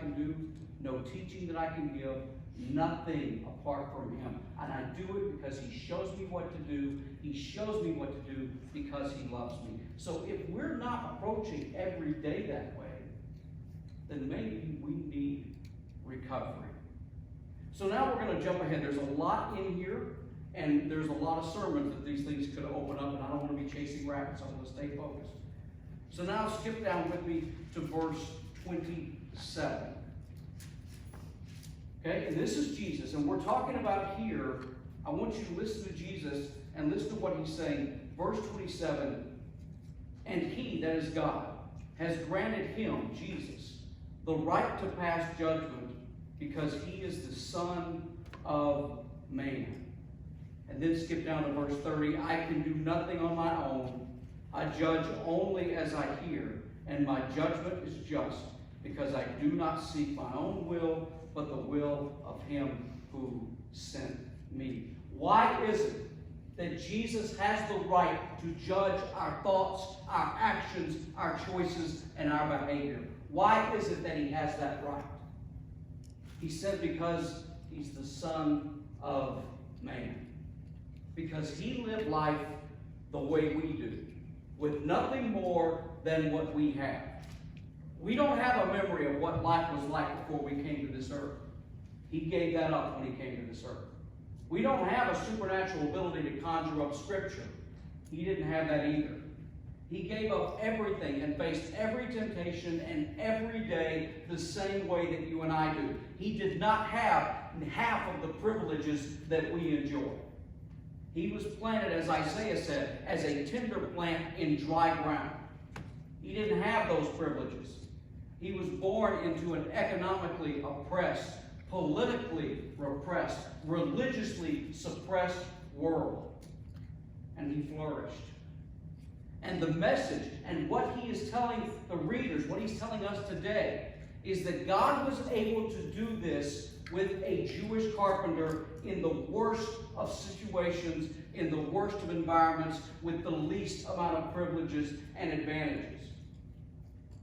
can do, no teaching that I can give, nothing apart from him. And I do it because he shows me what to do. He shows me what to do because he loves me. So if we're not approaching every day that way, then maybe we need recovery. So now we're going to jump ahead. There's a lot in here, and there's a lot of sermons that these things could open up, and I don't want to be chasing rabbits. I want to stay focused. So now skip down with me to verse 27. Okay, and this is Jesus, and we're talking about here, I want you to listen to Jesus and listen to what he's saying. Verse 27, and he, that is God, has granted him, Jesus, the right to pass judgment because he is the Son of Man. And then skip down to verse 30, I can do nothing on my own. I judge only as I hear, and my judgment is just, because I do not seek my own will, but the will of him who sent me. Why is it that Jesus has the right to judge our thoughts, our actions, our choices, and our behavior? Why is it that he has that right? He said because he's the Son of Man. Because he lived life the way we do, with nothing more than what we have. We don't have a memory of what life was like before we came to this earth. He gave that up when he came to this earth. We don't have a supernatural ability to conjure up Scripture. He didn't have that either. He gave up everything and faced every temptation and every day the same way that you and I do. He did not have half of the privileges that we enjoy. He was planted, as Isaiah said, as a tender plant in dry ground. He didn't have those privileges. He was born into an economically oppressed, politically repressed, religiously suppressed world. And he flourished. And the message and what he is telling the readers, what he's telling us today, is that God was able to do this with a Jewish carpenter in the worst of situations, in the worst of environments, with the least amount of privileges and advantages.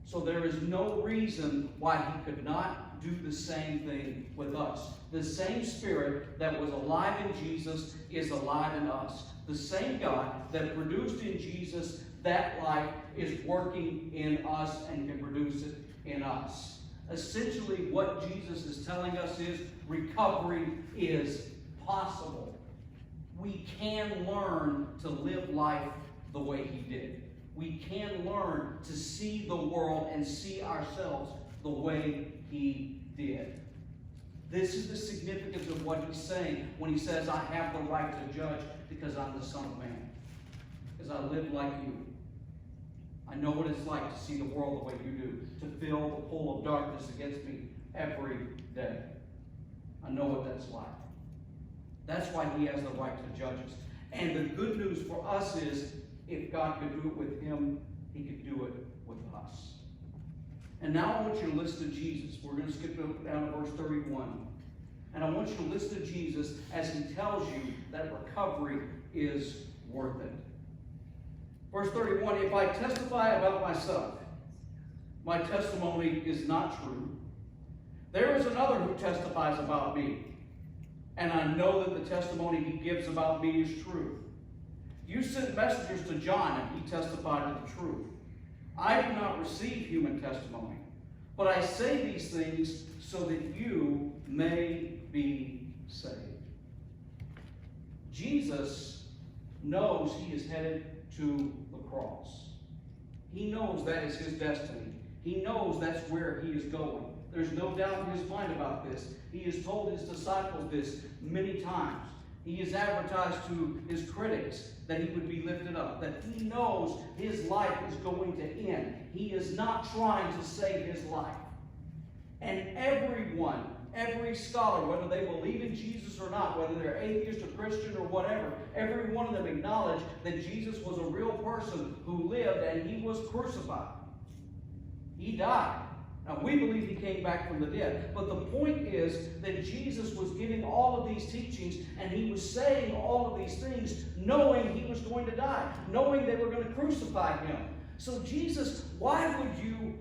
So there is no reason why he could not do the same thing with us. The same Spirit that was alive in Jesus is alive in us. The same God that produced in Jesus that life is working in us and can produce it in us. Essentially, what Jesus is telling us is recovery is possible. We can learn to live life the way he did. We can learn to see the world and see ourselves the way he did. This is the significance of what he's saying when he says, I have the right to judge because I'm the Son of Man. Because I live like you. I know what it's like to see the world the way you do, to feel the pull of darkness against me every day. I know what that's like. That's why he has the right to judge us. And the good news for us is, if God could do it with him, he could do it with us. And now I want you to listen to Jesus. We're going to skip down to verse 31. And I want you to listen to Jesus as he tells you that recovery is worth it. Verse 31, if I testify about myself, my testimony is not true. There is another who testifies about me, and I know that the testimony he gives about me is true. You sent messengers to John, and he testified to the truth. I do not receive human testimony, but I say these things so that you may be saved. Jesus knows he is headed to the cross. He knows that is his destiny. He knows that's where he is going. There's no doubt in his mind about this. He has told his disciples this many times. He has advertised to his critics that he would be lifted up, that he knows his life is going to end. He is not trying to save his life. And everyone, every scholar, whether they believe in Jesus or not, whether they're atheist or Christian or whatever, every one of them acknowledge that Jesus was a real person who lived and he was crucified. He died. Now, we believe he came back from the dead. But the point is that Jesus was giving all of these teachings and he was saying all of these things knowing he was going to die, knowing they were going to crucify him. So Jesus, why would you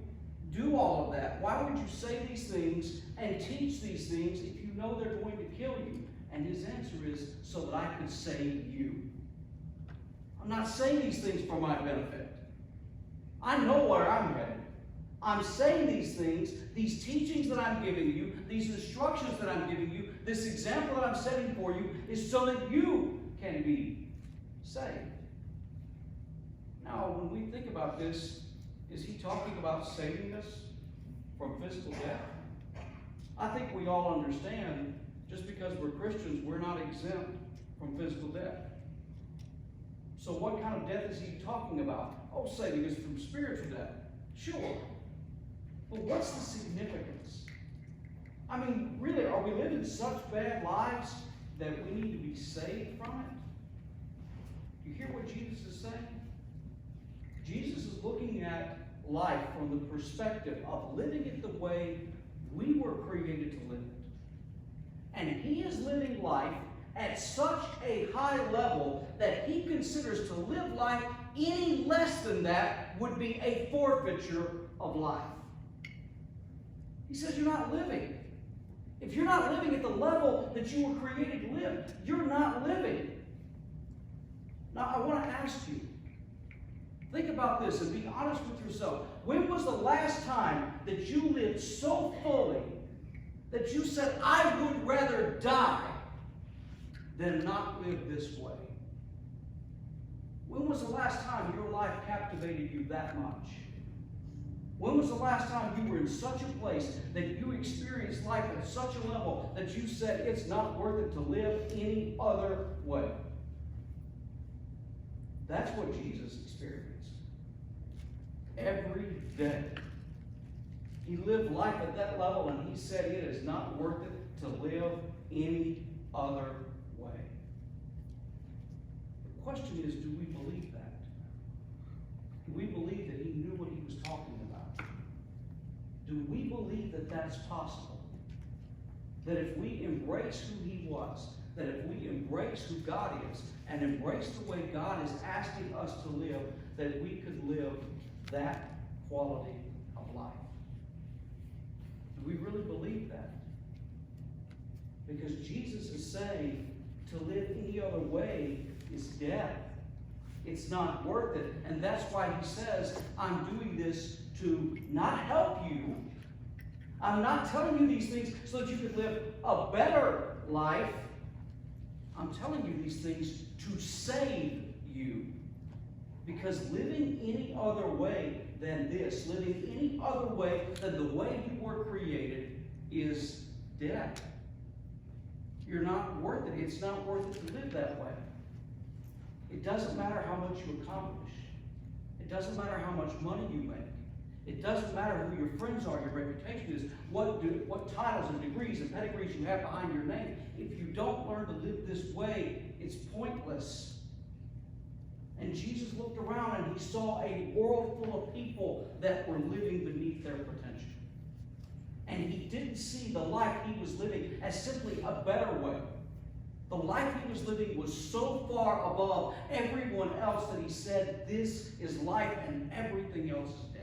do all of that? Why would you say these things and teach these things if you know they're going to kill you? And his answer is, so that I could save you. I'm not saying these things for my benefit. I know where I'm headed. I'm saying these things, these teachings that I'm giving you, these instructions that I'm giving you, this example that I'm setting for you, is so that you can be saved. Now, when we think about this, is he talking about saving us from physical death? I think we all understand, just because we're Christians, we're not exempt from physical death. So what kind of death is he talking about? Oh, saving us from spiritual death. Sure. But what's the significance? I mean, really, are we living such bad lives that we need to be saved from it? You hear what Jesus is saying? Jesus is looking at life from the perspective of living it the way we were created to live it. And he is living life at such a high level that he considers to live life any less than that would be a forfeiture of life. He says you're not living. If you're not living at the level that you were created to live, you're not living. Now, I want to ask you, think about this and be honest with yourself. When was the last time that you lived so fully that you said, I would rather die than not live this way? When was the last time your life captivated you that much? When was the last time you were in such a place that you experienced life at such a level that you said it's not worth it to live any other way? That's what Jesus experienced. Every day. He lived life at that level, and he said it is not worth it to live any other way. The question is, do we believe that? Do we believe that he knew what he was talking about? Do we believe that that's possible? That if we embrace who he was, that if we embrace who God is, and embrace the way God is asking us to live, that we could live that quality of life? Do we really believe that? Because Jesus is saying to live any other way is death. It's not worth it. And that's why he says, I'm doing this to not help you. I'm not telling you these things so that you could live a better life. I'm telling you these things to save you. Because living any other way than this, living any other way than the way you were created, is death. You're not worth it. It's not worth it to live that way. It doesn't matter how much you accomplish. It doesn't matter how much money you make. It doesn't matter who your friends are, your reputation is, what titles and degrees and pedigrees you have behind your name. If you don't learn to live this way, it's pointless. And Jesus looked around and he saw a world full of people that were living beneath their potential. And he didn't see the life he was living as simply a better way. The life he was living was so far above everyone else that he said, this is life and everything else is death.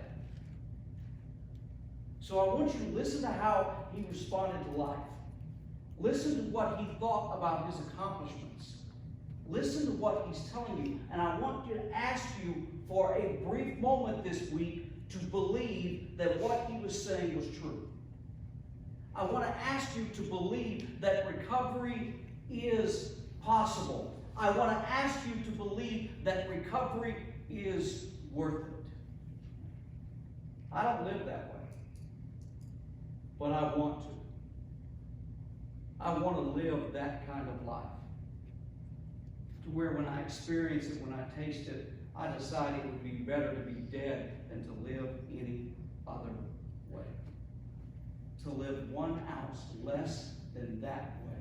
So I want you to listen to how he responded to life. Listen to what he thought about his accomplishments. Listen to what he's telling you. And I want you to ask you for a brief moment this week to believe that what he was saying was true. I want to ask you to believe that recovery is possible. I want to ask you to believe that recovery is worth it. I don't live that way, but I want to. I want to live that kind of life. To where when I experience it, when I taste it, I decide it would be better to be dead than to live any other way. To live 1 ounce less than that way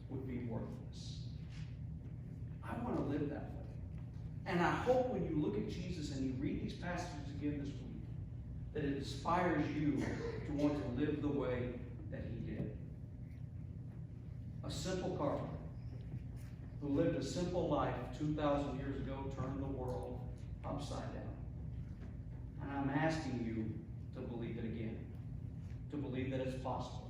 would be worthless. I want to live that way. And I hope when you look at Jesus and you read these passages again this week, that it inspires you to want to live the way that he did. A simple carpenter who lived a simple life 2,000 years ago turned the world upside down. And I'm asking you to believe it again, to believe that it's possible.